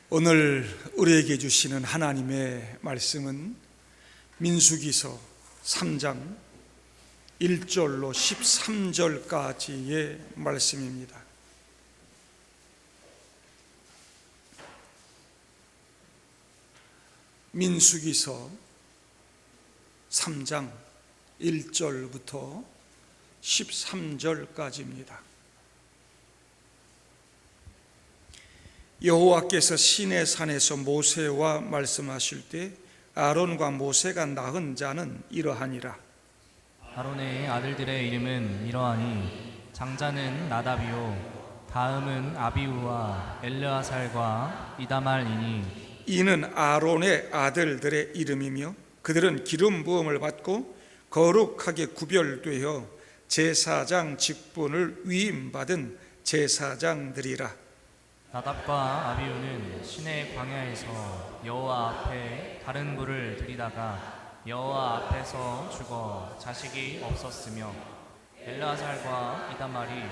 오늘 우리에게 주시는 하나님의 말씀은 민수기서 3장 1절로 13절까지의 말씀입니다. 민수기서 3장 1절부터 13절까지입니다. 여호와께서 시내산에서 모세와 말씀하실 때 아론과 모세가 낳은 자는 이러하니라. 아론의 아들들의 이름은 이러하니 장자는 나답이요 다음은 아비후와 엘르아살과 이다말이니 이는 아론의 아들들의 이름이며 그들은 기름 부음을 받고 거룩하게 구별되어 제사장 직분을 위임받은 제사장들이라. 나답과 아비후는 시내 광야에서 여호와 앞에 다른 불을 들이다가 여호와 앞에서 죽어 자식이 없었으며 엘르아살과 이다말이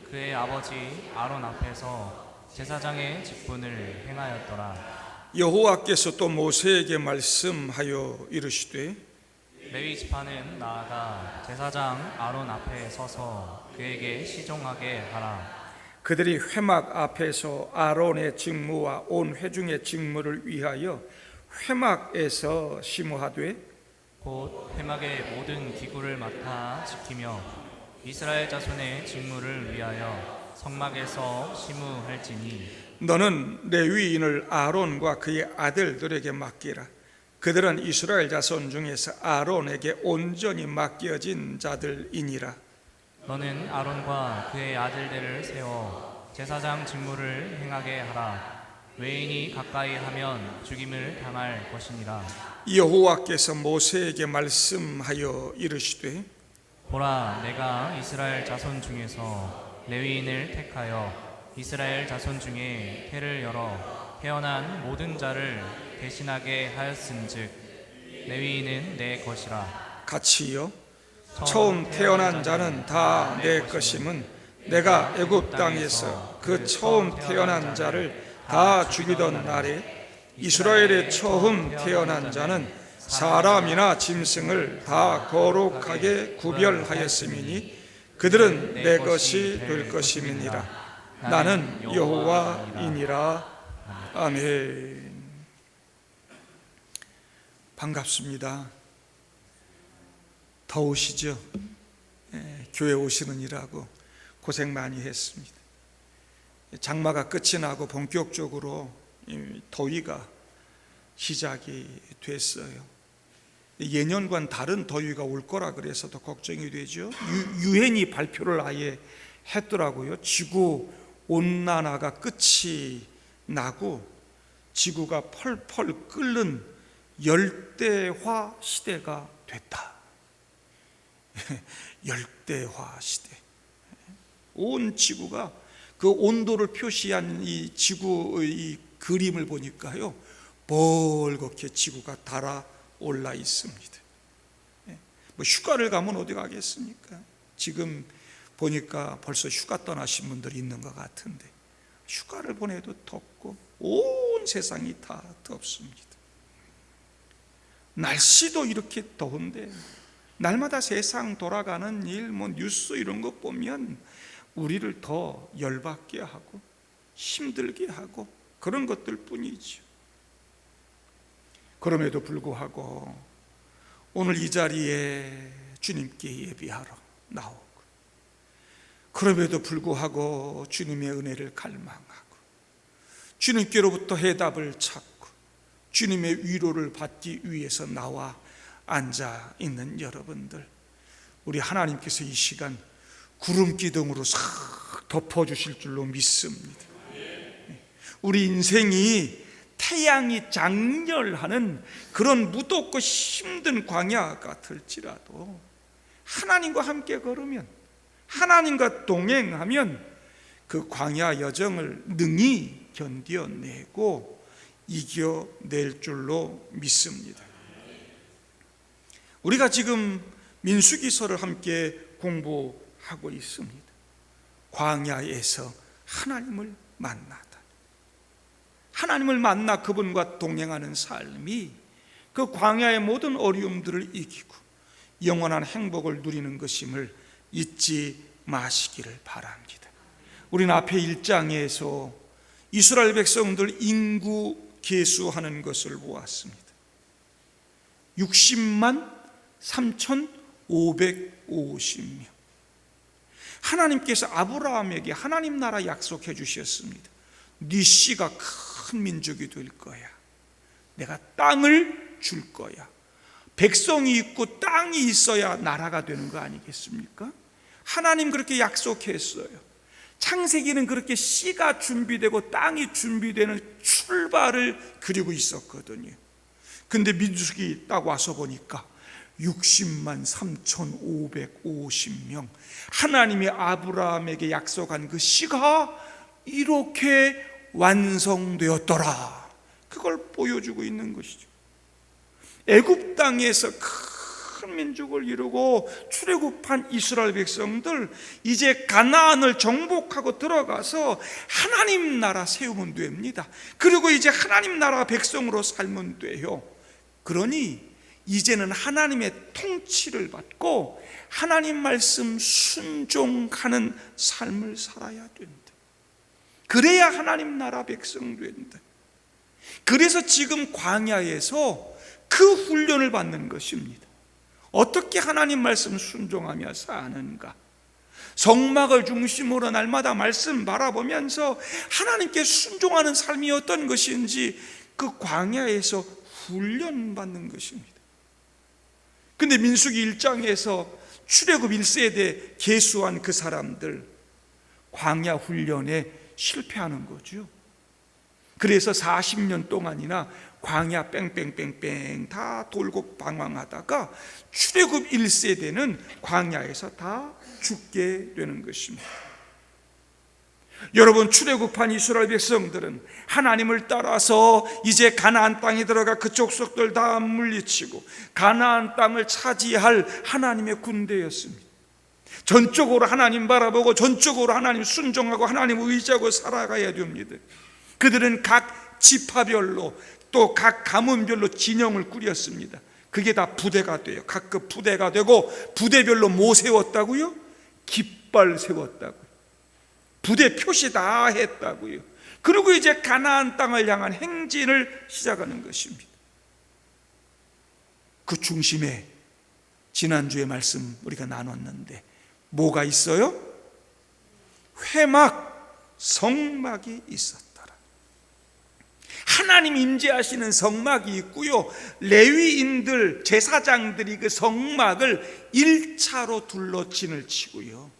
그의 아버지 아론 앞에서 제사장의 직분을 행하였더라. 여호와께서 또 모세에게 말씀하여 이르시되 레위 지파는 나아가 제사장 아론 앞에 서서 그에게 시종하게 하라. 그들이 회막 앞에서 아론의 직무와 온 회중의 직무를 위하여 회막에서 심호하되 곧 회막의 모든 기구를 맡아 지키며 이스라엘 자손의 직무를 위하여 성막에서 심우할지니 너는 레위인을 아론과 그의 아들들에게 맡기라. 그들은 이스라엘 자손 중에서 아론에게 온전히 맡겨진 자들이니라. 너는 아론과 그의 아들들을 세워 제사장 직무를 행하게 하라. 외인이 가까이 하면 죽임을 당할 것이니라. 여호와께서 모세에게 말씀하여 이르시되 보라, 내가 이스라엘 자손 중에서 레위인을 택하여 이스라엘 자손 중에 태를 열어 태어난 모든 자를 대신하게 하였은즉 레위인은 내 것이라. 같이요. 처음 태어난 자는 다 내 것임은 내가 애굽 땅에서 그 처음 태어난 자를 다 죽이던 날에 이스라엘의 처음 태어난 자는 사람이나 짐승을 다 거룩하게 구별하였음이니 그들은 내 것이 될 것임이니라. 나는 여호와이니라. 아멘. 반갑습니다. 더우시죠? 교회 오시는 일하고 고생 많이 했습니다. 장마가 끝이 나고 본격적으로 더위가 시작이 됐어요. 예년과는 다른 더위가 올 거라 그래서 더 걱정이 되죠. 유엔이 발표를 아예 했더라고요. 지구 온난화가 끝이 나고 지구가 펄펄 끓는 열대화 시대가 됐다. 열대화 시대. 온 지구가 그 온도를 표시한 이 지구의 그림을 보니까요, 벌겋게 지구가 달아올라 있습니다. 뭐 휴가를 가면 어디 가겠습니까? 지금 보니까 벌써 휴가 떠나신 분들이 있는 것 같은데 휴가를 보내도 덥고 온 세상이 다 덥습니다. 날씨도 이렇게 더운데 날마다 세상 돌아가는 일, 뉴스 이런 거 보면 우리를 더 열받게 하고 힘들게 하고 그런 것들 뿐이죠. 그럼에도 불구하고 오늘 이 자리에 주님께 예배하러 나오고 그럼에도 불구하고 주님의 은혜를 갈망하고 주님께로부터 해답을 찾고 주님의 위로를 받기 위해서 나와 앉아 있는 여러분들, 우리 하나님께서 이 시간 구름 기둥으로 싹 덮어주실 줄로 믿습니다. 우리 인생이 태양이 장렬하는 그런 무덥고 힘든 광야 같을지라도 하나님과 함께 걸으면, 하나님과 동행하면 그 광야 여정을 능히 견뎌내고 이겨낼 줄로 믿습니다. 우리가 지금 민수기서를 함께 공부하고 있습니다. 광야에서 하나님을 만나다. 하나님을 만나 그분과 동행하는 삶이 그 광야의 모든 어려움들을 이기고 영원한 행복을 누리는 것임을 잊지 마시기를 바랍니다. 우리는 앞에 1장에서 이스라엘 백성들 인구 계수하는 것을 보았습니다. 60만 3,550명. 하나님께서 아브라함에게 하나님 나라 약속해 주셨습니다. 네 씨가 큰 민족이 될 거야. 내가 땅을 줄 거야. 백성이 있고 땅이 있어야 나라가 되는 거 아니겠습니까? 하나님 그렇게 약속했어요. 창세기는 그렇게 씨가 준비되고 땅이 준비되는 출발을 그리고 있었거든요. 근데 민수기 딱 와서 보니까 60만 3,550명, 하나님이 아브라함에게 약속한 그 씨가 이렇게 완성되었더라. 그걸 보여주고 있는 것이죠. 애굽 땅에서 큰 민족을 이루고 출애굽한 이스라엘 백성들, 이제 가나안을 정복하고 들어가서 하나님 나라 세우면 됩니다. 그리고 이제 하나님 나라 백성으로 살면 돼요. 그러니 이제는 하나님의 통치를 받고 하나님 말씀 순종하는 삶을 살아야 된다. 그래야 하나님 나라 백성 된다. 그래서 지금 광야에서 그 훈련을 받는 것입니다. 어떻게 하나님 말씀 순종하며 사는가? 성막을 중심으로 날마다 말씀 바라보면서 하나님께 순종하는 삶이 어떤 것인지 그 광야에서 훈련받는 것입니다. 근데 민수기 1장에서 출애굽 1세대 계수한 그 사람들 광야 훈련에 실패하는 거죠. 그래서 40년 동안이나 광야 뺑뺑뺑뺑 다 돌고 방황하다가 출애굽 1세대는 광야에서 다 죽게 되는 것입니다. 여러분, 출애굽한 이스라엘 백성들은 하나님을 따라서 이제 가나안 땅에 들어가 그 족속들 다 물리치고 가나안 땅을 차지할 하나님의 군대였습니다. 전적으로 하나님 바라보고 전적으로 하나님 순종하고 하나님 의지하고 살아가야 됩니다. 그들은 각 지파별로 또 각 가문별로 진영을 꾸렸습니다. 그게 다 부대가 돼요. 각급 부대가 되고 부대별로 뭐 세웠다고요? 깃발 세웠다고요. 부대 표시 다 했다고요. 그리고 이제 가나안 땅을 향한 행진을 시작하는 것입니다. 그 중심에 지난주에 말씀 우리가 나눴는데 뭐가 있어요? 회막, 성막이 있었더라. 하나님 임재하시는 성막이 있고요, 레위인들, 제사장들이 그 성막을 1차로 둘러 진을 치고요,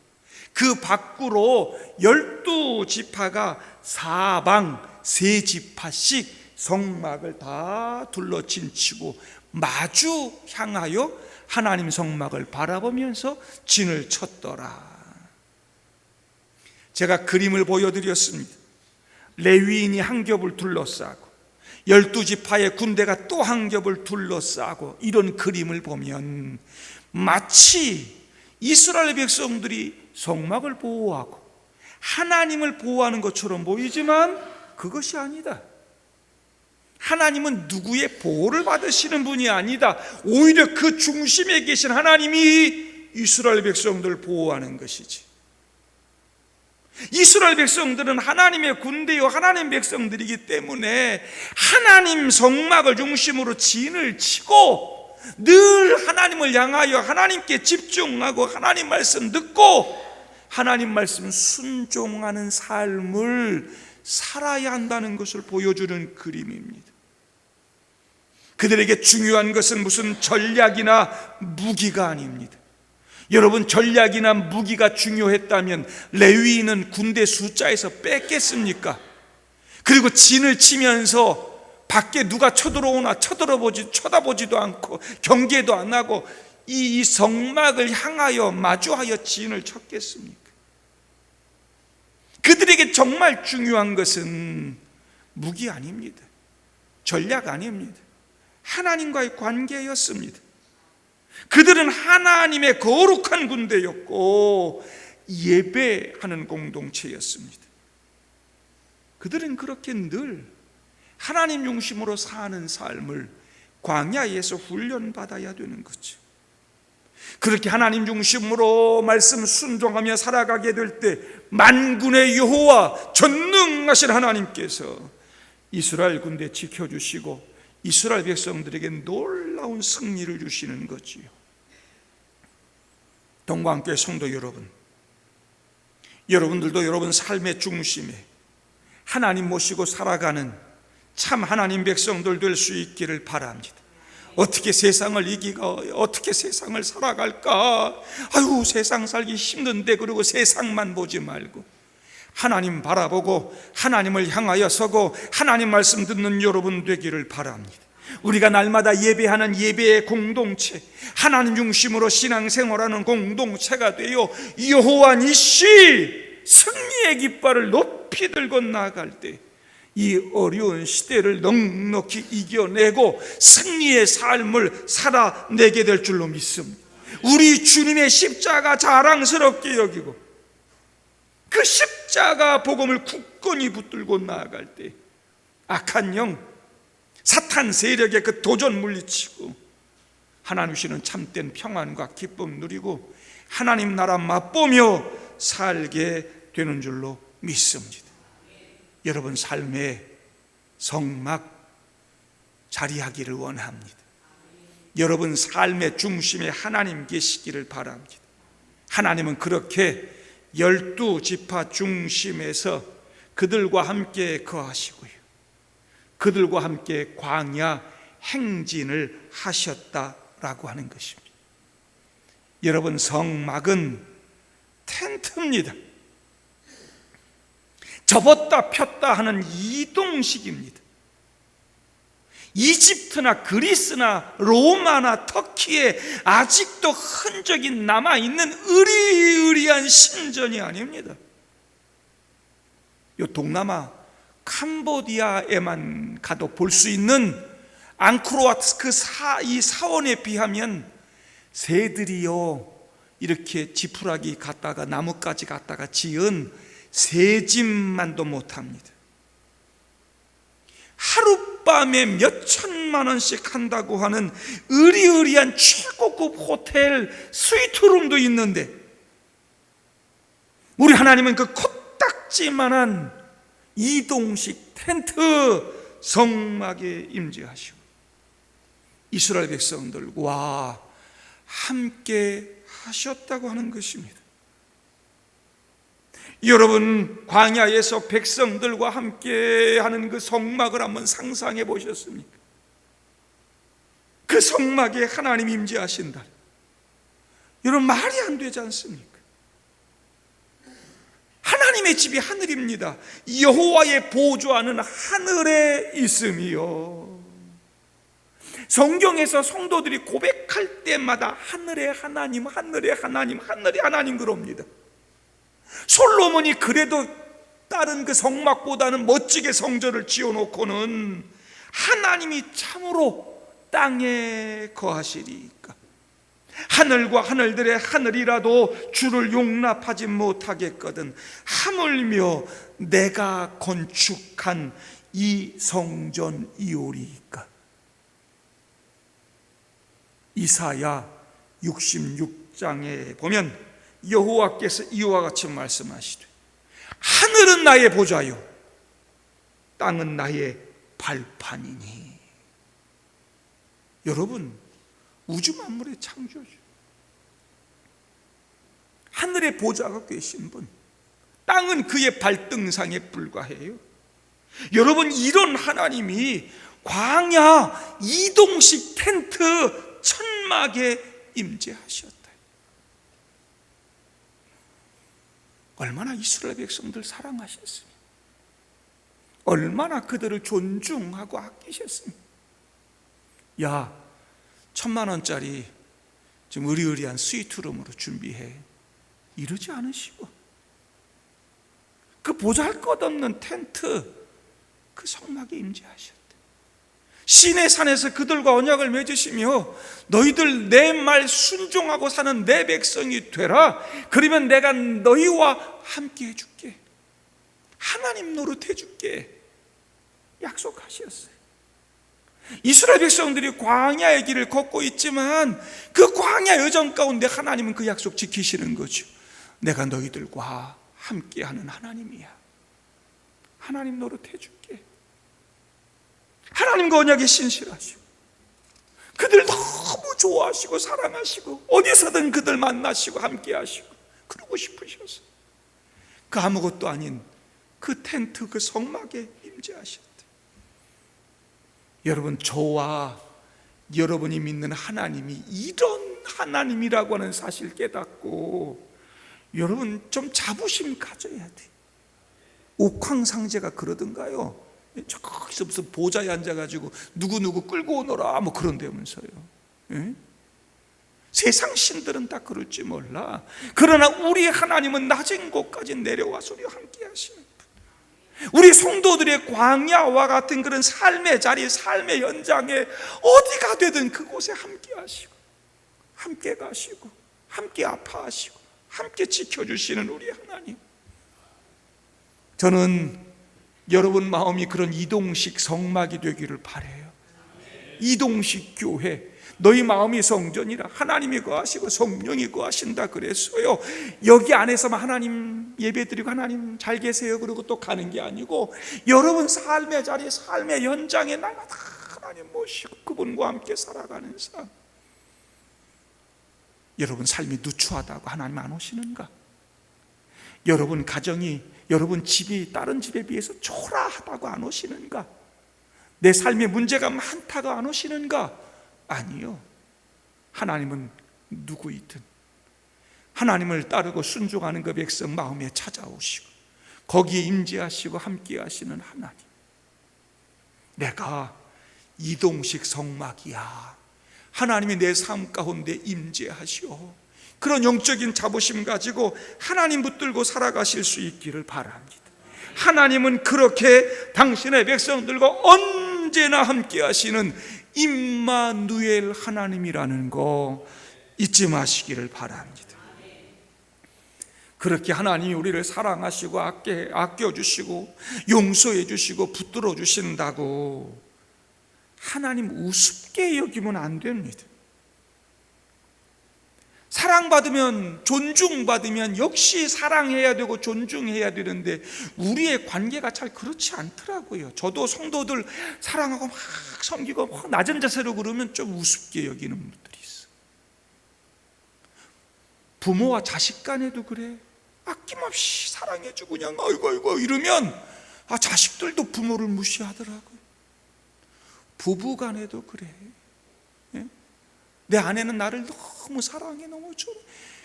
그 밖으로 12지파가 사방 3지파씩 성막을 다 둘러 진치고 마주 향하여 하나님 성막을 바라보면서 진을 쳤더라. 제가 그림을 보여드렸습니다. 레위인이 한 겹을 둘러싸고 12지파의 군대가 또 한 겹을 둘러싸고, 이런 그림을 보면 마치 이스라엘 백성들이 성막을 보호하고 하나님을 보호하는 것처럼 보이지만 그것이 아니다. 하나님은 누구의 보호를 받으시는 분이 아니다. 오히려 그 중심에 계신 하나님이 이스라엘 백성들을 보호하는 것이지. 이스라엘 백성들은 하나님의 군대요 하나님 백성들이기 때문에 하나님 성막을 중심으로 진을 치고 늘 하나님을 향하여 하나님께 집중하고 하나님 말씀 듣고 하나님 말씀 순종하는 삶을 살아야 한다는 것을 보여주는 그림입니다. 그들에게 중요한 것은 무슨 전략이나 무기가 아닙니다. 여러분, 전략이나 무기가 중요했다면 레위인은 군대 숫자에서 뺐겠습니까? 그리고 진을 치면서 밖에 누가 쳐들어오나 쳐다보지도 않고 경계도 안 하고 이 성막을 향하여 마주하여 진을 쳤겠습니까? 그들에게 정말 중요한 것은 무기 아닙니다. 전략 아닙니다. 하나님과의 관계였습니다. 그들은 하나님의 거룩한 군대였고 예배하는 공동체였습니다. 그들은 그렇게 늘 하나님 중심으로 사는 삶을 광야에서 훈련받아야 되는 거죠. 그렇게 하나님 중심으로 말씀 순종하며 살아가게 될 때 만군의 여호와 전능하신 하나님께서 이스라엘 군대 지켜주시고 이스라엘 백성들에게 놀라운 승리를 주시는 거지요. 동광교회 성도 여러분, 여러분들도 여러분 삶의 중심에 하나님 모시고 살아가는 참 하나님 백성들 될 수 있기를 바랍니다. 어떻게 세상을 이기가, 어떻게 세상을 살아갈까? 아유, 세상 살기 힘든데, 그러고 세상만 보지 말고 하나님 바라보고 하나님을 향하여 서고 하나님 말씀 듣는 여러분 되기를 바랍니다. 우리가 날마다 예배하는 예배의 공동체, 하나님 중심으로 신앙생활하는 공동체가 되어 여호와 니시 승리의 깃발을 높이 들고 나아갈 때 이 어려운 시대를 넉넉히 이겨내고 승리의 삶을 살아내게 될 줄로 믿습니다. 우리 주님의 십자가 자랑스럽게 여기고 그 십자가 복음을 굳건히 붙들고 나아갈 때 악한 영, 사탄 세력의 그 도전 물리치고 하나님 주시는 참된 평안과 기쁨 누리고 하나님 나라 맛보며 살게 되는 줄로 믿습니다. 여러분 삶의 성막 자리하기를 원합니다. 여러분 삶의 중심에 하나님 계시기를 바랍니다. 하나님은 그렇게 12지파 중심에서 그들과 함께 거하시고요, 그들과 함께 광야 행진을 하셨다라고 하는 것입니다. 여러분 성막은 텐트입니다. 접었다 폈다 하는 이동식입니다. 이집트나 그리스나 로마나 터키에 아직도 흔적이 남아있는 으리으리한 신전이 아닙니다. 요 동남아 캄보디아에만 가도 볼 수 있는 앙코르와트 이 사원에 비하면 새들이요 이렇게 지푸라기 갖다가 나뭇가지 갖다가 지은 새 집만도 못합니다. 하룻밤에 몇 천만 원씩 한다고 하는 으리으리한 최고급 호텔 스위트룸도 있는데 우리 하나님은 그 코딱지만한 이동식 텐트 성막에 임재하시고 이스라엘 백성들과 함께 하셨다고 하는 것입니다. 여러분 광야에서 백성들과 함께 하는 그 성막을 한번 상상해 보셨습니까? 그 성막에 하나님 임재하신다. 여러분 말이 안 되지 않습니까? 하나님의 집이 하늘입니다. 여호와의 보좌는 하늘에 있음이요. 성경에서 성도들이 고백할 때마다 하늘의 하나님, 하늘의 하나님, 하늘의 하나님 그럽니다. 솔로몬이 그래도 다른 그 성막보다는 멋지게 성전을 지어놓고는 하나님이 참으로 땅에 거하시리까 하늘과 하늘들의 하늘이라도 주를 용납하지 못하겠거든 하물며 내가 건축한 이 성전이오리까. 이사야 66장에 보면 여호와께서 이와 같이 말씀하시되 하늘은 나의 보좌요 땅은 나의 발판이니. 여러분 우주 만물의 창조주, 하늘의 보좌가 계신 분, 땅은 그의 발등상에 불과해요. 여러분 이런 하나님이 광야 이동식 텐트 천막에 임재하셨다. 얼마나 이스라엘 백성들 사랑하셨습니까? 얼마나 그들을 존중하고 아끼셨습니까? 야, 1,000만 원짜리 좀 으리으리한 스위트룸으로 준비해 이러지 않으시고 그 보잘것없는 텐트 그 성막에 임재하셨다. 시내 산에서 그들과 언약을 맺으시며 너희들 내 말 순종하고 사는 내 백성이 되라. 그러면 내가 너희와 함께 해줄게. 하나님 노릇 해줄게. 약속하셨어요. 이스라엘 백성들이 광야의 길을 걷고 있지만 그 광야 여정 가운데 하나님은 그 약속 지키시는 거죠. 내가 너희들과 함께하는 하나님이야. 하나님 노릇해 줄게. 하나님과 언약에 신실하시고 그들 너무 좋아하시고 사랑하시고 어디서든 그들 만나시고 함께하시고 그러고 싶으셔서 그 아무것도 아닌 그 텐트 그 성막에 임재하셨대. 여러분, 저와 여러분이 믿는 하나님이 이런 하나님이라고 하는 사실 깨닫고 여러분 좀 자부심 가져야 돼. 옥황상제가 그러던가요? 저기서 무슨 보좌에 앉아가지고 누구누구 끌고 오너라 뭐 그런다면서요. 예? 세상 신들은 다 그럴지 몰라. 그러나 우리 하나님은 낮은 곳까지 내려와서 우리와 함께 하시는 분. 우리 성도들의 광야와 같은 그런 삶의 자리, 삶의 현장에 어디가 되든 그곳에 함께 하시고 함께 가시고 함께 아파하시고 함께 지켜주시는 우리 하나님. 저는 여러분 마음이 그런 이동식 성막이 되기를 바라요. 이동식 교회, 너희 마음이 성전이라 하나님이 거하시고 성령이 거하신다 그랬어요. 여기 안에서만 하나님 예배드리고 하나님 잘 계세요 그러고 또 가는 게 아니고 여러분 삶의 자리, 삶의 현장에 날마다 하나님 모시고 그분과 함께 살아가는 삶. 여러분 삶이 누추하다고 하나님 안 오시는가? 여러분 가정이, 여러분 집이 다른 집에 비해서 초라하다고 안 오시는가? 내 삶에 문제가 많다고 안 오시는가? 아니요. 하나님은 누구이든 하나님을 따르고 순종하는 그 백성 마음에 찾아오시고 거기에 임재하시고 함께 하시는 하나님. 내가 이동식 성막이야. 하나님이 내 삶 가운데 임재하시오. 그런 영적인 자부심 가지고 하나님 붙들고 살아가실 수 있기를 바랍니다. 하나님은 그렇게 당신의 백성들과 언제나 함께 하시는 임마누엘 하나님이라는 거 잊지 마시기를 바랍니다. 그렇게 하나님이 우리를 사랑하시고 아껴주시고 용서해주시고 붙들어주신다고 하나님 우습게 여기면 안 됩니다. 사랑받으면, 존중받으면 역시 사랑해야 되고 존중해야 되는데 우리의 관계가 잘 그렇지 않더라고요. 저도 성도들 사랑하고 막 섬기고 막 낮은 자세로 그러면 좀 우습게 여기는 분들이 있어. 부모와 자식 간에도 그래. 아낌없이 사랑해주고 그냥 아이고 이러면 자식들도 부모를 무시하더라고요. 부부 간에도 그래. 예? 내 아내는 나를 너무 사랑해, 너무 좋아.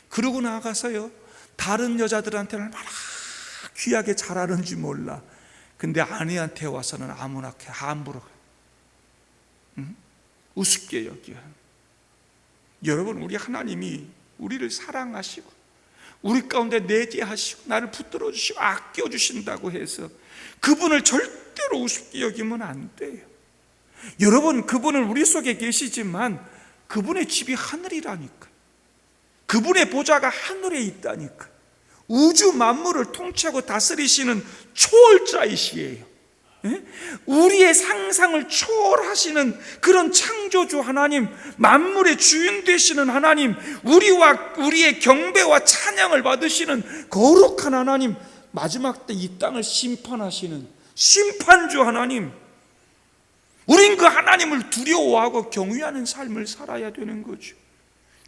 그러고 나가서요 다른 여자들한테는 얼마나 귀하게 잘하는지 몰라. 근데 아내한테 와서는 아무나 함부로 우습게 여겨. 여러분, 우리 하나님이 우리를 사랑하시고 우리 가운데 내재하시고 나를 붙들어 주시고 아껴 주신다고 해서 그분을 절대로 우습게 여기면 안 돼요. 여러분, 그분은 우리 속에 계시지만 그분의 집이 하늘이라니까. 그분의 보좌가 하늘에 있다니까. 우주 만물을 통치하고 다스리시는 초월자이시에요. 우리의 상상을 초월하시는 그런 창조주 하나님, 만물의 주인 되시는 하나님, 우리와 우리의 경배와 찬양을 받으시는 거룩한 하나님, 마지막 때 이 땅을 심판하시는 심판주 하나님. 우린 그 하나님을 두려워하고 경외하는 삶을 살아야 되는 거죠.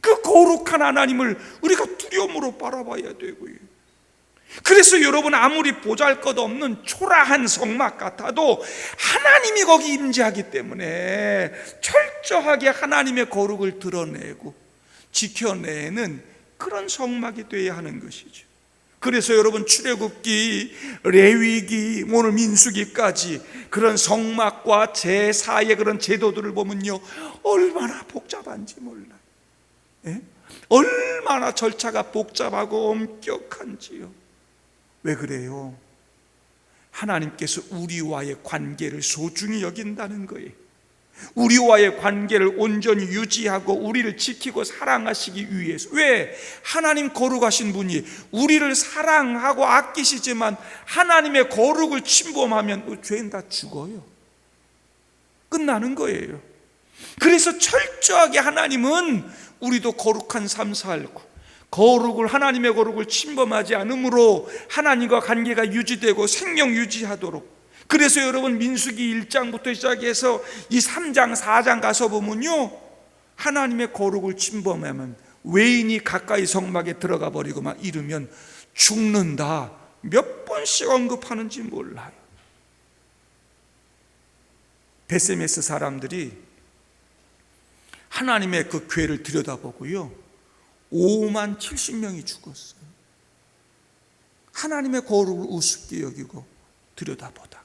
그 거룩한 하나님을 우리가 두려움으로 바라봐야 되고요. 그래서 여러분, 아무리 보잘것없는 초라한 성막 같아도 하나님이 거기 임재하기 때문에 철저하게 하나님의 거룩을 드러내고 지켜내는 그런 성막이 되어야 하는 것이죠. 그래서 여러분, 출애굽기, 레위기, 오늘 민수기까지 그런 성막과 제사의 그런 제도들을 보면요 얼마나 복잡한지 몰라요. 예? 얼마나 절차가 복잡하고 엄격한지요. 왜 그래요? 하나님께서 우리와의 관계를 소중히 여긴다는 거예요. 우리와의 관계를 온전히 유지하고 우리를 지키고 사랑하시기 위해서. 왜? 하나님 거룩하신 분이 우리를 사랑하고 아끼시지만 하나님의 거룩을 침범하면 죄인 다 죽어요. 끝나는 거예요. 그래서 철저하게 하나님은 우리도 거룩한 삶 살고 하나님의 거룩을 침범하지 않으므로 하나님과 관계가 유지되고 생명 유지하도록, 그래서 여러분 민수기 1장부터 시작해서 이 3장 4장 가서 보면요, 하나님의 거룩을 침범하면 외인이 가까이 성막에 들어가 버리고 막 이러면 죽는다, 몇 번씩 언급하는지 몰라요. 베세메스 사람들이 하나님의 그 궤를 들여다보고요, 5만 70명이 죽었어요. 하나님의 거룩을 우습게 여기고 들여다보다가.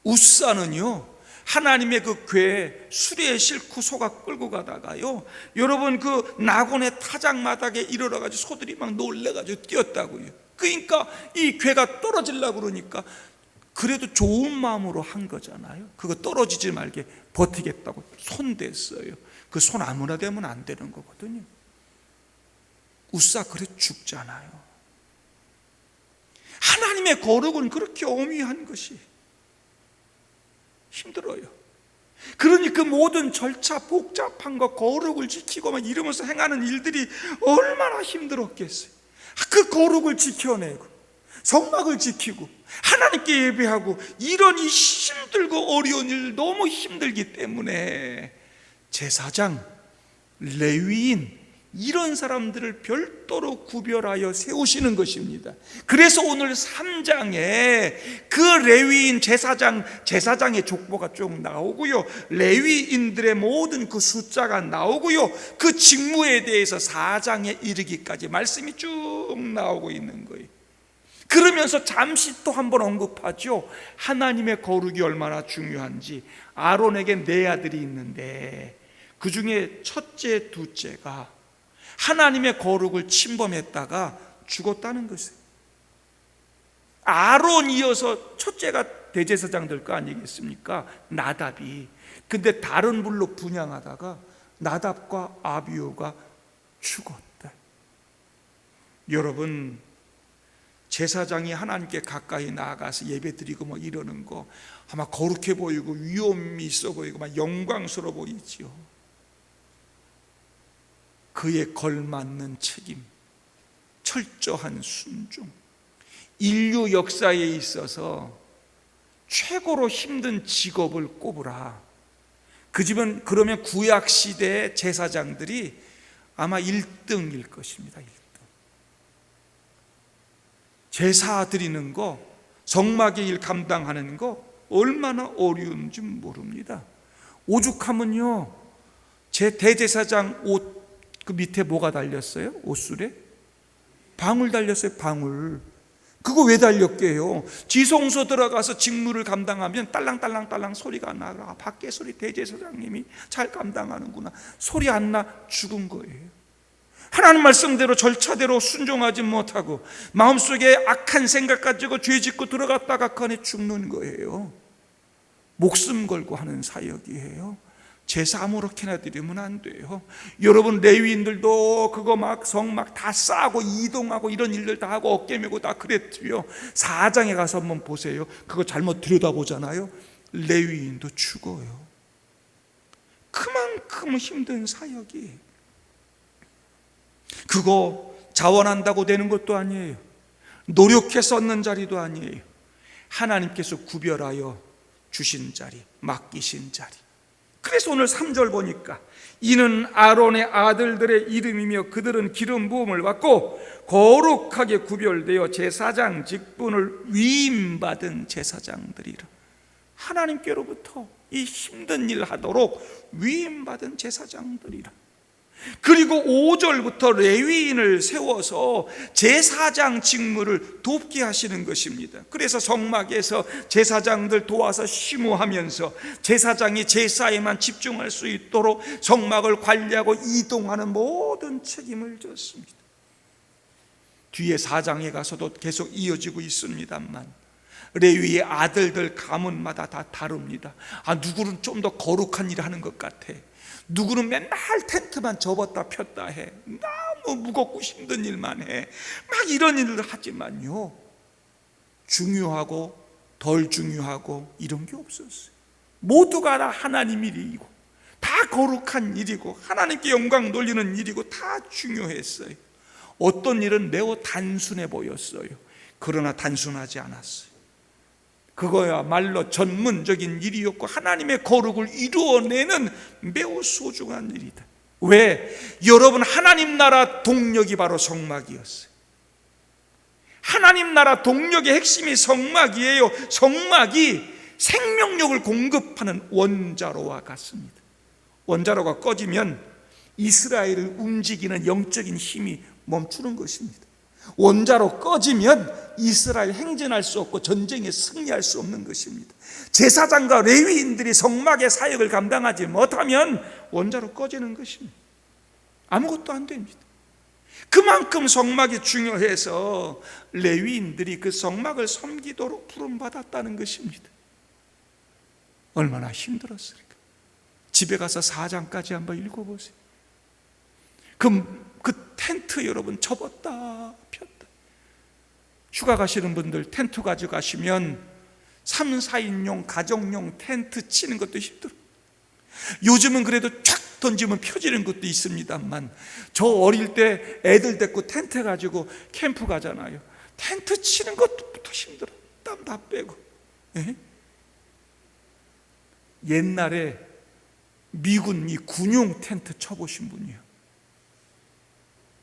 우사는요, 하나님의 그 궤에 수레에 싣고 소가 끌고 가다가요, 여러분 그 낙원의 타작마당에 이르러가지고 소들이 막 놀래가지고 뛰었다고요. 그러니까 이 궤가 떨어지려고 그러니까 그래도 좋은 마음으로 한 거잖아요. 그거 떨어지지 말게 버티겠다고 손 댔어요. 그 손 아무나 대면 안 되는 거거든요. 우사 그래 죽잖아요. 하나님의 거룩은 그렇게 오묘한 것이 힘들어요. 그러니 그 모든 절차 복잡한 거 거룩을 지키고 막 이러면서 행하는 일들이 얼마나 힘들었겠어요. 그 거룩을 지켜내고 성막을 지키고 하나님께 예배하고 이런 이 힘들고 어려운 일 너무 힘들기 때문에 제사장, 레위인 이런 사람들을 별도로 구별하여 세우시는 것입니다. 그래서 오늘 3장에 그 레위인 제사장의 족보가 쭉 나오고요, 레위인들의 모든 그 숫자가 나오고요, 그 직무에 대해서 4장에 이르기까지 말씀이 쭉 나오고 있는 거예요. 그러면서 잠시 또 한번 언급하죠. 하나님의 거룩이 얼마나 중요한지. 아론에게 네 아들이 있는데 그 중에 첫째, 둘째가 하나님의 거룩을 침범했다가 죽었다는 것이에요. 아론 이어서 첫째가 대제사장 될 거 아니겠습니까? 나답이. 근데 다른 불로 분향하다가 나답과 아비후가 죽었다. 여러분, 제사장이 하나님께 가까이 나아가서 예배드리고 뭐 이러는 거 아마 거룩해 보이고 위엄이 있어 보이고 막 영광스러워 보이지요. 그에 걸맞는 책임, 철저한 순종, 인류 역사에 있어서 최고로 힘든 직업을 꼽으라. 그 집은 그러면 구약 시대의 제사장들이 아마 1등일 것입니다. 1등. 제사 드리는 거, 성막의 일 감당하는 거 얼마나 어려운지 모릅니다. 오죽하면요, 제 대제사장 옷 그 밑에 뭐가 달렸어요? 옷술에? 방울 달렸어요. 방울. 그거 왜 달렸게요? 지성소 들어가서 직무를 감당하면 딸랑딸랑딸랑 소리가 나가. 밖에 소리 대제사장님이 잘 감당하는구나. 소리 안 나 죽은 거예요. 하나님 말씀대로 절차대로 순종하지 못하고 마음속에 악한 생각 가지고 죄 짓고 들어갔다가 그 안에 죽는 거예요. 목숨 걸고 하는 사역이에요. 제사 아무렇게나 드리면 안 돼요. 여러분, 레위인들도 그거 막 성막 다 싸고 이동하고 이런 일들 다 하고 어깨 메고 다 그랬고요. 4장에 가서 한번 보세요. 그거 잘못 들여다보잖아요. 레위인도 죽어요. 그만큼 힘든 사역이. 그거 자원한다고 되는 것도 아니에요. 노력해서 얻는 자리도 아니에요. 하나님께서 구별하여 주신 자리, 맡기신 자리. 그래서 오늘 3절 보니까 이는 아론의 아들들의 이름이며 그들은 기름 부음을 받고 거룩하게 구별되어 제사장 직분을 위임받은 제사장들이라. 하나님께로부터 이 힘든 일 하도록 위임받은 제사장들이라. 그리고 5절부터 레위인을 세워서 제사장 직무를 돕게 하시는 것입니다. 그래서 성막에서 제사장들 도와서 심우하면서 제사장이 제사에만 집중할 수 있도록 성막을 관리하고 이동하는 모든 책임을 졌습니다. 뒤에 4장에 가서도 계속 이어지고 있습니다만 레위의 아들들 가문마다 다 다릅니다. 누구는 좀 더 거룩한 일을 하는 것 같아. 누구는 맨날 텐트만 접었다 폈다 해. 너무 무겁고 힘든 일만 해. 막 이런 일을 하지만요, 중요하고 덜 중요하고 이런 게 없었어요. 모두가 다 하나님 일이고 다 거룩한 일이고 하나님께 영광 돌리는 일이고 다 중요했어요. 어떤 일은 매우 단순해 보였어요. 그러나 단순하지 않았어요. 그거야말로 전문적인 일이었고 하나님의 거룩을 이루어내는 매우 소중한 일이다. 왜? 여러분, 하나님 나라 동력이 바로 성막이었어요. 하나님 나라 동력의 핵심이 성막이에요. 성막이 생명력을 공급하는 원자로와 같습니다. 원자로가 꺼지면 이스라엘을 움직이는 영적인 힘이 멈추는 것입니다. 원자로 꺼지면 이스라엘 행진할 수 없고 전쟁에 승리할 수 없는 것입니다. 제사장과 레위인들이 성막의 사역을 감당하지 못하면 원자로 꺼지는 것입니다. 아무것도 안 됩니다. 그만큼 성막이 중요해서 레위인들이 그 성막을 섬기도록 부름받았다는 것입니다. 얼마나 힘들었을까. 집에 가서 4장까지 한번 읽어보세요. 그 텐트 여러분 접었다 폈다. 휴가 가시는 분들 텐트 가져가시면 3, 4인용 가정용 텐트 치는 것도 힘들어요. 요즘은 그래도 쫙 던지면 펴지는 것도 있습니다만 저 어릴 때 애들 데리고 텐트 가지고 캠프 가잖아요. 텐트 치는 것부터 힘들어. 땀 다 빼고. 예? 옛날에 미군 이 군용 텐트 쳐보신 분이요.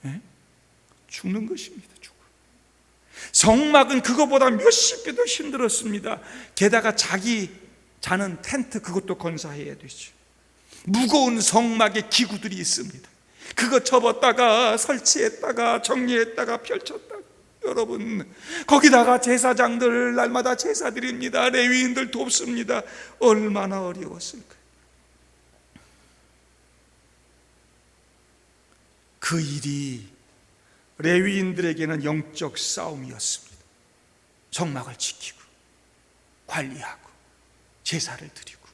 예? 죽는 것입니다. 죽어. 성막은 그거보다 몇십 배 더 힘들었습니다. 게다가 자기 자는 텐트 그것도 건사해야 되죠. 무거운 성막의 기구들이 있습니다. 그거 접었다가 설치했다가 정리했다가 펼쳤다가. 여러분, 거기다가 제사장들 날마다 제사 드립니다. 레위인들 돕습니다. 얼마나 어려웠을까요? 그 일이 레위인들에게는 영적 싸움이었습니다. 성막을 지키고 관리하고 제사를 드리고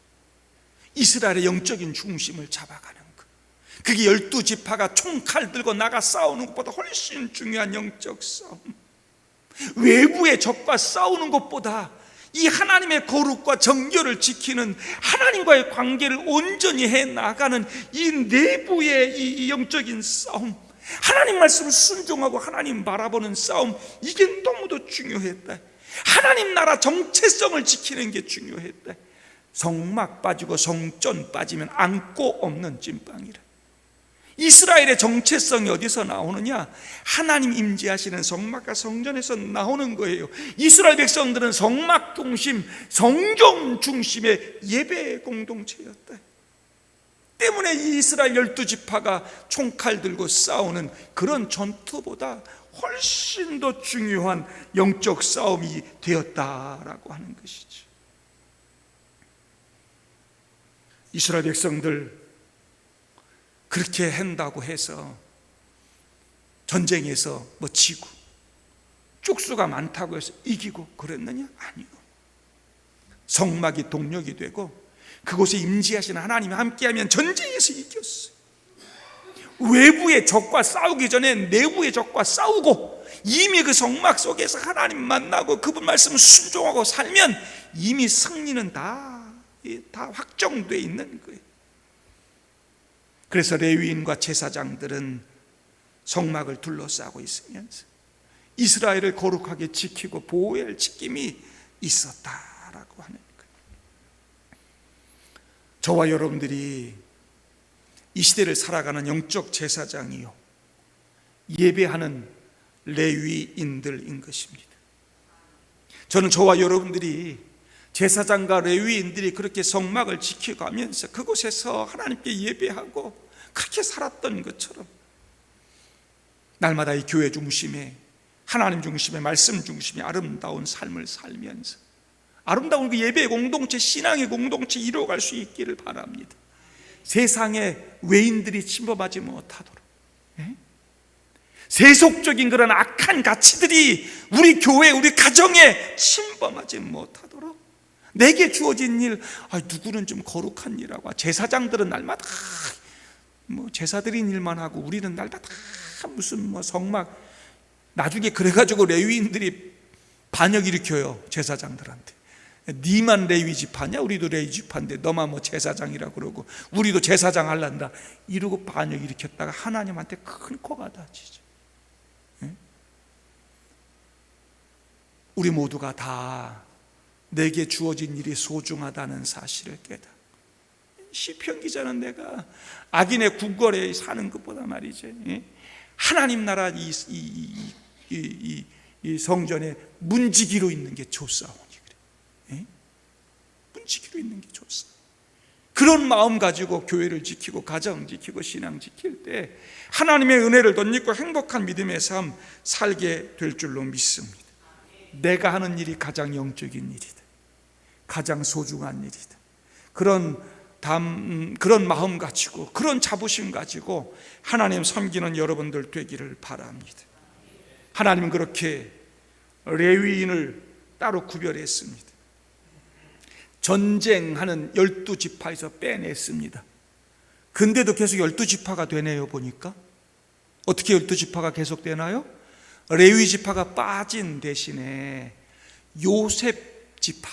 이스라엘의 영적인 중심을 잡아가는 것. 그게 12지파가 총칼 들고 나가 싸우는 것보다 훨씬 중요한 영적 싸움. 외부의 적과 싸우는 것보다 이 하나님의 거룩과 정결을 지키는 하나님과의 관계를 온전히 해나가는 이 내부의 이 영적인 싸움, 하나님 말씀을 순종하고 하나님 바라보는 싸움, 이게 너무도 중요했다. 하나님 나라 정체성을 지키는 게 중요했다. 성막 빠지고 성전 빠지면 안고 없는 찐빵이라. 이스라엘의 정체성이 어디서 나오느냐? 하나님 임재하시는 성막과 성전에서 나오는 거예요. 이스라엘 백성들은 성막 중심, 성경 중심의 예배 공동체였다. 때문에 이스라엘 12지파가 총칼 들고 싸우는 그런 전투보다 훨씬 더 중요한 영적 싸움이 되었다라고 하는 것이죠. 이스라엘 백성들 그렇게 한다고 해서 전쟁에서 뭐 지고 쪽수가 많다고 해서 이기고 그랬느냐? 아니요. 성막이 동력이 되고 그곳에 임재하시는 하나님이 함께하면 전쟁에서 이겼어요. 외부의 적과 싸우기 전에 내부의 적과 싸우고 이미 그 성막 속에서 하나님 만나고 그분 말씀을 순종하고 살면 이미 승리는 다 확정되어 있는 거예요. 그래서 레위인과 제사장들은 성막을 둘러싸고 있으면서 이스라엘을 거룩하게 지키고 보호해야 할 책임이 있었다라고 하는 거예요. 저와 여러분들이 이 시대를 살아가는 영적 제사장이요 예배하는 레위인들인 것입니다. 저는 저와 여러분들이 제사장과 레위인들이 그렇게 성막을 지켜가면서 그곳에서 하나님께 예배하고 그렇게 살았던 것처럼 날마다 이 교회 중심에 하나님 중심에 말씀 중심에 아름다운 삶을 살면서 아름다운 그 예배의 공동체, 신앙의 공동체 이루어갈 수 있기를 바랍니다. 세상에 외인들이 침범하지 못하도록, 세속적인 그런 악한 가치들이 우리 교회, 우리 가정에 침범하지 못하도록 내게 주어진 일, 누구는 좀 거룩한 일하고 제사장들은 날마다 뭐 제사 드린 일만 하고 우리는 날마다 무슨 뭐 성막, 나중에 그래가지고 레위인들이 반역 일으켜요. 제사장들한테 니만 레위 지파냐? 우리도 레위 지파인데 너만 뭐 제사장이라고 그러고 우리도 제사장 할란다 이러고 반역 일으켰다가 하나님한테 큰 코가 다치죠. 우리 모두가 다 내게 주어진 일이 소중하다는 사실을 깨닫고, 시편 기자는 내가 악인의 궁궐에 사는 것보다 말이죠, 하나님 나라 이 성전에 문지기로 있는 게 좋사오니 그래. 문지기로 있는 게 좋사. 그런 마음 가지고 교회를 지키고 가정 지키고 신앙 지킬 때 하나님의 은혜를 덧입고 행복한 믿음의 삶 살게 될 줄로 믿습니다. 내가 하는 일이 가장 영적인 일이다. 가장 소중한 일이다. 그런 마음 가지고, 그런 자부심 가지고 하나님 섬기는 여러분들 되기를 바랍니다. 하나님은 그렇게 레위인을 따로 구별했습니다. 전쟁하는 12지파에서 빼냈습니다. 근데도 계속 12지파가 되네요. 보니까 어떻게 12지파가 계속 되나요? 레위 지파가 빠진 대신에 요셉 지파,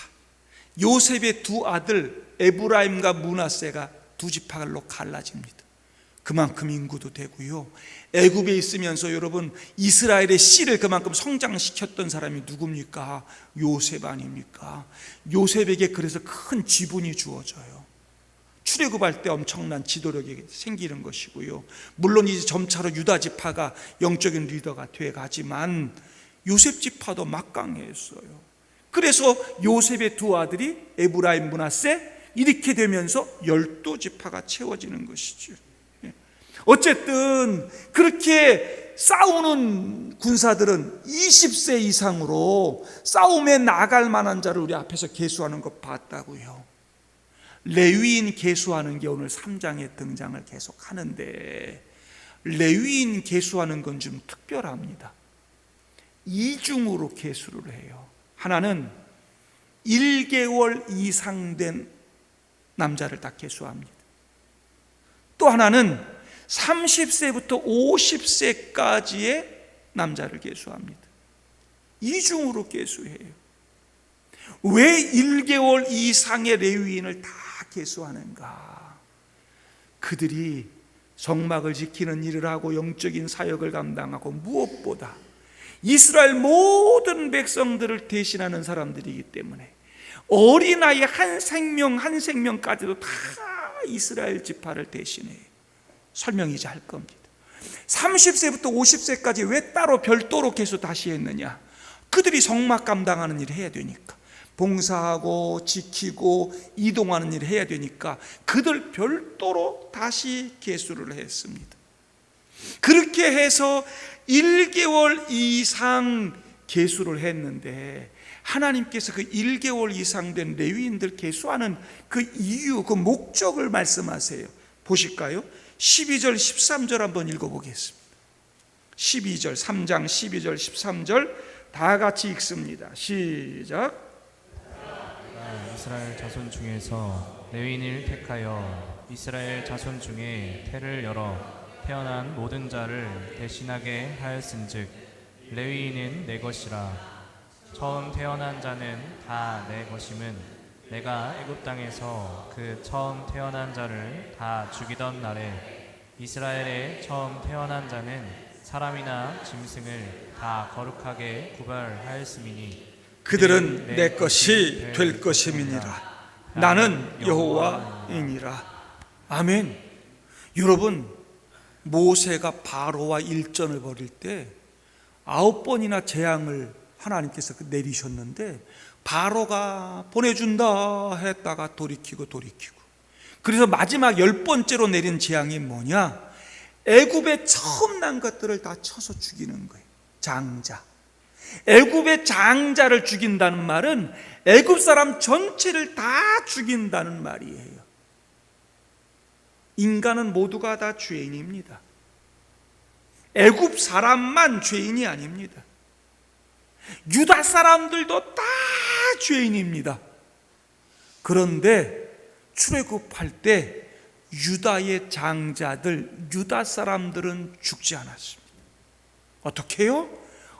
요셉의 두 아들 에브라임과 므낫세가 두 지파로 갈라집니다. 그만큼 인구도 되고요. 애굽에 있으면서 여러분 이스라엘의 씨를 그만큼 성장시켰던 사람이 누굽니까? 요셉 아닙니까? 요셉에게 그래서 큰 지분이 주어져요. 출애굽할 때 엄청난 지도력이 생기는 것이고요. 물론 이제 점차로 유다 지파가 영적인 리더가 돼가지만 요셉 지파도 막강했어요. 그래서 요셉의 두 아들이 에브라임, 므낫세 이렇게 되면서 12지파가 채워지는 것이죠. 어쨌든 그렇게 싸우는 군사들은 20세 이상으로 싸움에 나갈 만한 자를 우리 앞에서 계수하는 것 봤다고요. 레위인 계수하는 게 오늘 3장에 등장을 계속 하는데, 레위인 계수하는 건 좀 특별합니다. 이중으로 계수를 해요. 하나는 1개월 이상 된 남자를 다 계수합니다. 또 하나는 30세부터 50세까지의 남자를 계수합니다. 이중으로 계수해요. 왜 1개월 이상의 레위인을 다 계수하는가? 그들이 성막을 지키는 일을 하고 영적인 사역을 감당하고 무엇보다 이스라엘 모든 백성들을 대신하는 사람들이기 때문에 어린아이 한 생명 한 생명까지도 다 이스라엘 지파를 대신해요. 설명이 잘 겁니다. 30세부터 50세까지 왜 따로 별도로 계수 다시 했느냐? 그들이 성막 감당하는 일을 해야 되니까, 봉사하고 지키고 이동하는 일을 해야 되니까 그들 별도로 다시 계수를 했습니다. 그렇게 해서 1개월 이상 계수를 했는데 하나님께서 그 1개월 이상 된 레위인들 계수하는 그 이유, 그 목적을 말씀하세요. 보실까요? 12절 13절 한번 읽어보겠습니다. 12절 3장 12절 13절 다 같이 읽습니다. 시작. 이스라엘 자손 중에서 레위인을 택하여 이스라엘 자손 중에 태를 열어 태어난 모든 자를 대신하게 하였은즉 레위인은 내 것이라. 처음 태어난 자는 다 내 것임은 내가 애굽 땅에서 그 처음 태어난 자를 다 죽이던 날에 이스라엘의 처음 태어난 자는 사람이나 짐승을 다 거룩하게 구별하였음이니 그들은 내 것이 될 것임이니라. 나는 여호와이니라. 아멘. 여러분, 모세가 바로와 일전을 벌일 때 9번이나 재앙을 하나님께서 내리셨는데 바로가 보내준다 했다가 돌이키고 그래서 마지막 10번째로 내린 재앙이 뭐냐? 애굽에 처음 난 것들을 다 쳐서 죽이는 거예요. 장자. 애굽의 장자를 죽인다는 말은 애굽 사람 전체를 다 죽인다는 말이에요. 인간은 모두가 다 죄인입니다. 애굽 사람만 죄인이 아닙니다. 유다 사람들도 다 죄인입니다. 그런데 출애굽할 때 유다의 장자들, 유다 사람들은 죽지 않았습니다. 어떻게 해요?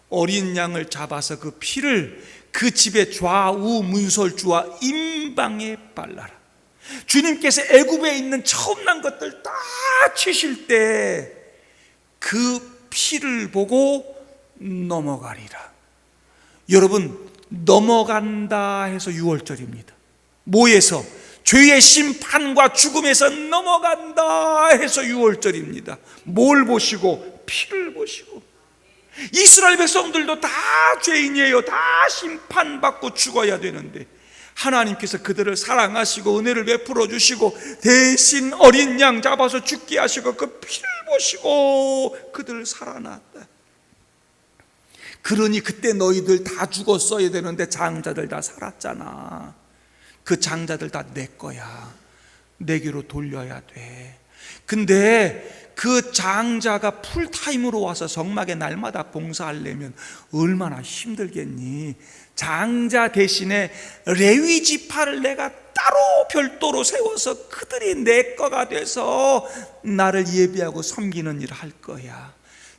어린 양을 잡아서 그 피를 그 집의 좌우 문설주와 임방에 발라라. 주님께서 애굽에 있는 처음 난 것들 다 치실 때 그 피를 보고 넘어가리라. 여러분, 넘어간다 해서 6월절입니다. 뭐에서? 죄의 심판과 죽음에서 넘어간다 해서 6월절입니다. 뭘 보시고? 피를 보시고. 이스라엘 백성들도 다 죄인이에요. 다 심판받고 죽어야 되는데 하나님께서 그들을 사랑하시고 은혜를 베풀어 주시고 대신 어린 양 잡아서 죽게 하시고 그 피를 보시고 그들을 살아났다. 그러니 그때 너희들 다 죽었어야 되는데 장자들 다 살았잖아. 그 장자들 다 내 거야. 내게로 돌려야 돼. 근데 그 장자가 풀타임으로 와서 성막에 날마다 봉사하려면 얼마나 힘들겠니? 장자 대신에 레위 지파를 내가 따로 별도로 세워서 그들이 내 거가 돼서 나를 예비하고 섬기는 일을 할 거야.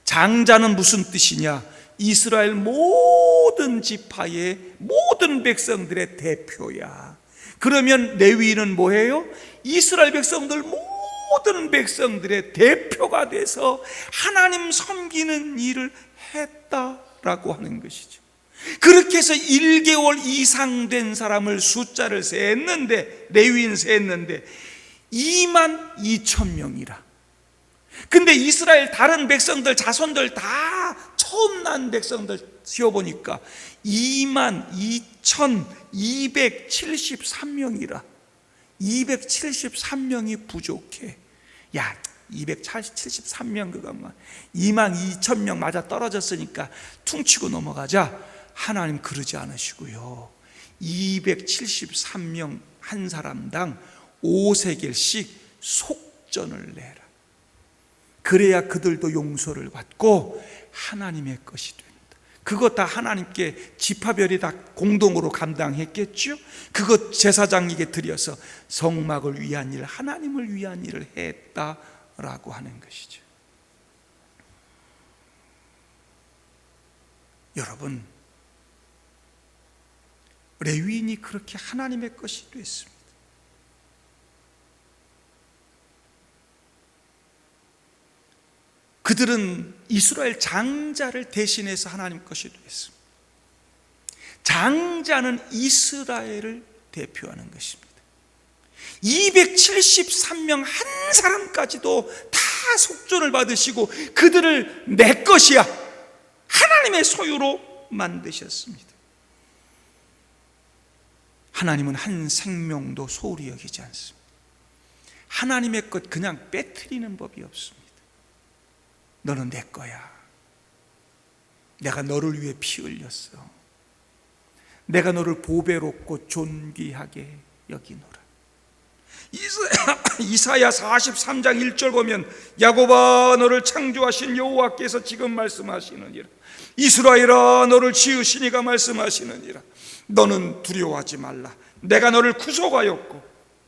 장자는 무슨 뜻이냐? 이스라엘 모든 지파의 모든 백성들의 대표야. 그러면 레위인은 뭐예요? 이스라엘 백성들 모든 백성들의 대표가 돼서 하나님 섬기는 일을 했다라고 하는 것이죠. 그렇게 해서 1개월 이상 된 사람을 숫자를 셌는데, 레위인 셌는데 22,000명이라. 근데 이스라엘 다른 백성들 자손들 다 처음 난 백성들 세어보니까 22,273명이라. 273명이 부족해. 야, 273명 그것만 22,000명 맞아 떨어졌으니까 퉁치고 넘어가자. 하나님 그러지 않으시고요, 273명 한 사람당 5세겔씩 속전을 내라. 그래야 그들도 용서를 받고 하나님의 것이 된다. 그것 다 하나님께 지파별이 다 공동으로 감당했겠죠. 그것 제사장에게 드려서 성막을 위한 일, 하나님을 위한 일을 했다라고 하는 것이죠. 여러분, 레위인이 그렇게 하나님의 것이 됐습니다. 그들은 이스라엘 장자를 대신해서 하나님 것이 됐습니다. 장자는 이스라엘을 대표하는 것입니다. 273명 한 사람까지도 다 속전을 받으시고 그들을 내 것이야, 하나님의 소유로 만드셨습니다. 하나님은 한 생명도 소홀히 여기지 않습니다. 하나님의 것 그냥 빼뜨리는 법이 없습니다. 너는 내 거야. 내가 너를 위해 피 흘렸어. 내가 너를 보배롭고 존귀하게 여기노라. 이사야 43장 1절 보면 야곱아 너를 창조하신 여호와께서 지금 말씀하시느니라. 이스라엘아 너를 지으시니가 말씀하시느니라. 너는 두려워하지 말라. 내가 너를 구속하였고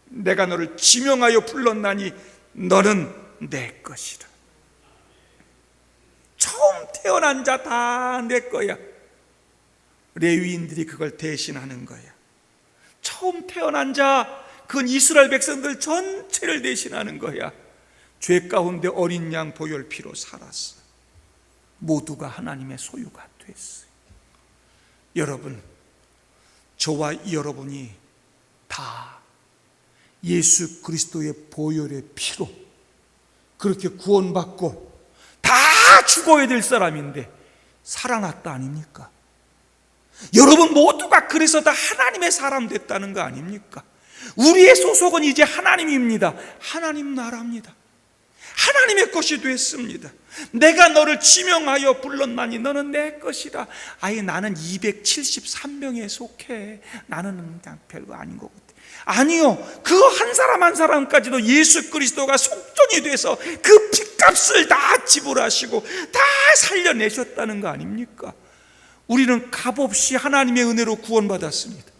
내가 너를 지명하여 불렀나니 너는 내 것이라. 처음 태어난 자 다 내 거야. 레위인들이 그걸 대신하는 거야. 처음 태어난 자, 그건 이스라엘 백성들 전체를 대신하는 거야. 죄 가운데 어린 양 보혈 피로 살았어. 모두가 하나님의 소유가 됐어요. 여러분, 저와 여러분이 다 예수 그리스도의 보혈의 피로 그렇게 구원받고 다 죽어야 될 사람인데 살아났다 아닙니까? 여러분 모두가 그래서 다 하나님의 사람 됐다는 거 아닙니까? 우리의 소속은 이제 하나님입니다. 하나님 나라입니다. 하나님의 것이 됐습니다. 내가 너를 지명하여 불렀나니 너는 내 것이라. 아예 나는 273명에 속해. 나는 그냥 별거 아닌 것 같아. 아니요, 그 한 사람 한 사람까지도 예수 그리스도가 속전이 돼서 그 핏값을 다 지불하시고 다 살려내셨다는 거 아닙니까? 우리는 값없이 하나님의 은혜로 구원받았습니다.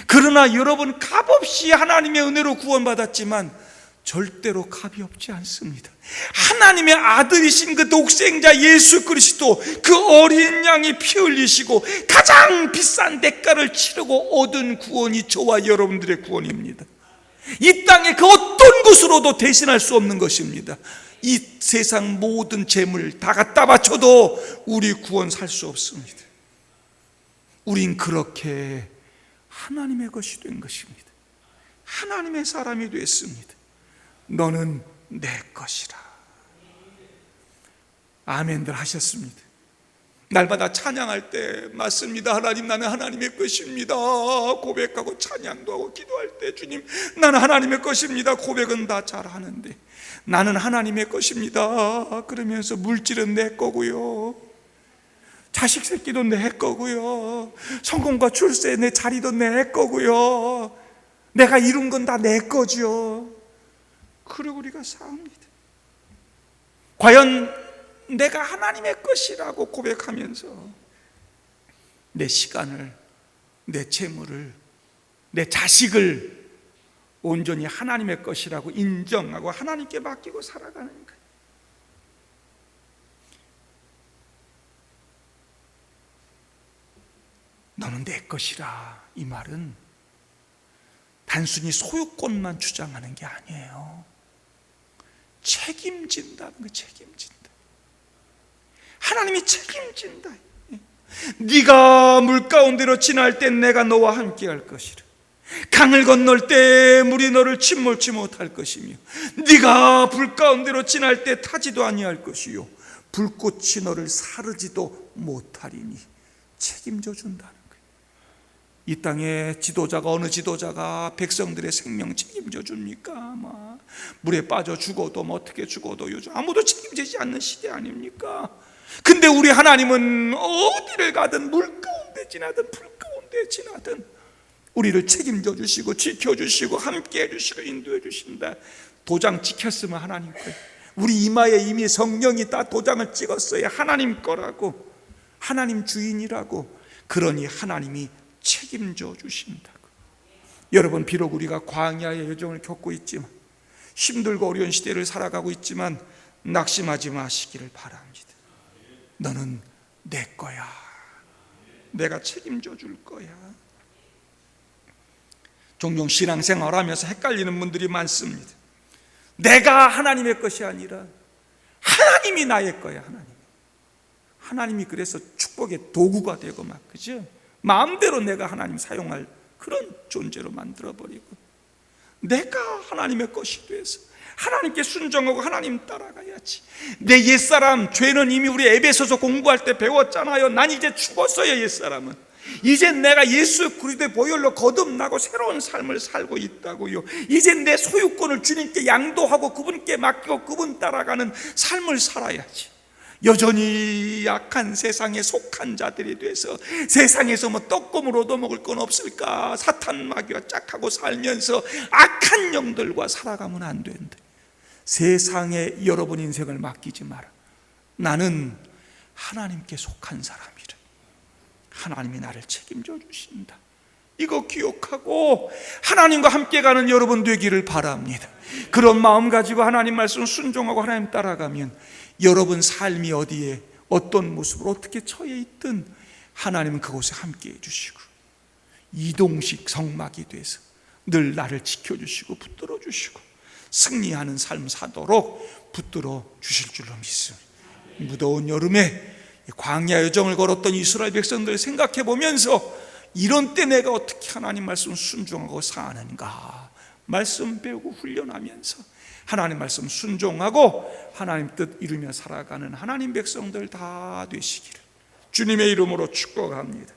그러나 여러분, 값없이 하나님의 은혜로 구원받았지만 절대로 값이 없지 않습니다. 하나님의 아들이신 그 독생자 예수 그리스도, 그 어린 양이 피 흘리시고 가장 비싼 대가를 치르고 얻은 구원이 저와 여러분들의 구원입니다. 이 땅의 그 어떤 것으로도 대신할 수 없는 것입니다. 이 세상 모든 재물 다 갖다 바쳐도 우리 구원 살 수 없습니다. 우린 그렇게 하나님의 것이 된 것입니다. 하나님의 사람이 됐습니다. 너는 내 것이라. 아멘들 하셨습니다. 날마다 찬양할 때 맞습니다. 하나님, 나는 하나님의 것입니다 고백하고 찬양도 하고 기도할 때 주님, 나는 하나님의 것입니다 고백은 다 잘하는데, 나는 하나님의 것입니다 그러면서 물질은 내 거고요, 자식 새끼도 내 거고요, 성공과 출세 내 자리도 내 거고요, 내가 이룬 건 다 내 거죠. 그리고 우리가 삽니다. 과연 내가 하나님의 것이라고 고백하면서 내 시간을, 내 재물을, 내 자식을 온전히 하나님의 것이라고 인정하고 하나님께 맡기고 살아가는 거예요. 너는 내 것이라, 이 말은 단순히 소유권만 주장하는 게 아니에요. 책임진다는 거, 책임진다. 하나님이 책임진다. 네가 물 가운데로 지날 땐 내가 너와 함께 할 것이라. 강을 건널 때 물이 너를 침몰치 못할 것이며, 네가 불 가운데로 지날 때 타지도 아니할 것이요, 불꽃이 너를 사르지도 못하리니 책임져 준다는 거예요. 이 땅의 지도자가, 어느 지도자가 백성들의 생명 책임져 줍니까? 물에 빠져 죽어도 어떻게 죽어도 요즘 아무도 책임지지 않는 시대 아닙니까? 근데 우리 하나님은 어디를 가든 물 가운데 지나든 불 가운데 지나든 우리를 책임져 주시고 지켜주시고 함께해 주시고 인도해 주신다. 도장 찍혔으면 하나님 거예요. 우리 이마에 이미 성령이 다 도장을 찍었어요. 하나님 거라고, 하나님 주인이라고. 그러니 하나님이 책임져 주신다고. 여러분, 비록 우리가 광야의 여정을 겪고 있지만, 힘들고 어려운 시대를 살아가고 있지만 낙심하지 마시기를 바랍니다. 너는 내 거야. 내가 책임져 줄 거야. 종종 신앙생활하면서 헷갈리는 분들이 많습니다. 내가 하나님의 것이 아니라 하나님이 나의 거야. 하나님이 그래서 축복의 도구가 되고 막, 그죠? 마음대로 내가 하나님 사용할 그런 존재로 만들어버리고, 내가 하나님의 것이 돼서 하나님께 순종하고 하나님 따라가야지. 내 옛사람 죄는 이미 우리 에베소서 공부할 때 배웠잖아요. 난 이제 죽었어요. 옛사람은 이제 내가 예수 그리스도의 보혈로 거듭나고 새로운 삶을 살고 있다고요. 이제 내 소유권을 주님께 양도하고 그분께 맡기고 그분 따라가는 삶을 살아야지. 여전히 약한 세상에 속한 자들이 돼서 세상에서 떡고물 얻어먹을 건 없을까, 사탄 마귀와 짝하고 살면서 악한 영들과 살아가면 안 된다. 세상에 여러분 인생을 맡기지 마라. 나는 하나님께 속한 사람이라. 하나님이 나를 책임져 주신다. 이거 기억하고 하나님과 함께 가는 여러분 되기를 바랍니다. 그런 마음 가지고 하나님 말씀 순종하고 하나님 따라가면 여러분 삶이 어디에 어떤 모습으로 어떻게 처해 있든 하나님은 그곳에 함께 해주시고 이동식 성막이 돼서 늘 나를 지켜주시고 붙들어 주시고 승리하는 삶 사도록 붙들어 주실 줄로 믿습니다. 무더운 여름에 광야 여정을 걸었던 이스라엘 백성들을 생각해 보면서 이런 때 내가 어떻게 하나님 말씀 순종하고 사는가 말씀 배우고 훈련하면서 하나님 말씀 순종하고 하나님 뜻 이루며 살아가는 하나님 백성들 다 되시기를 주님의 이름으로 축복합니다.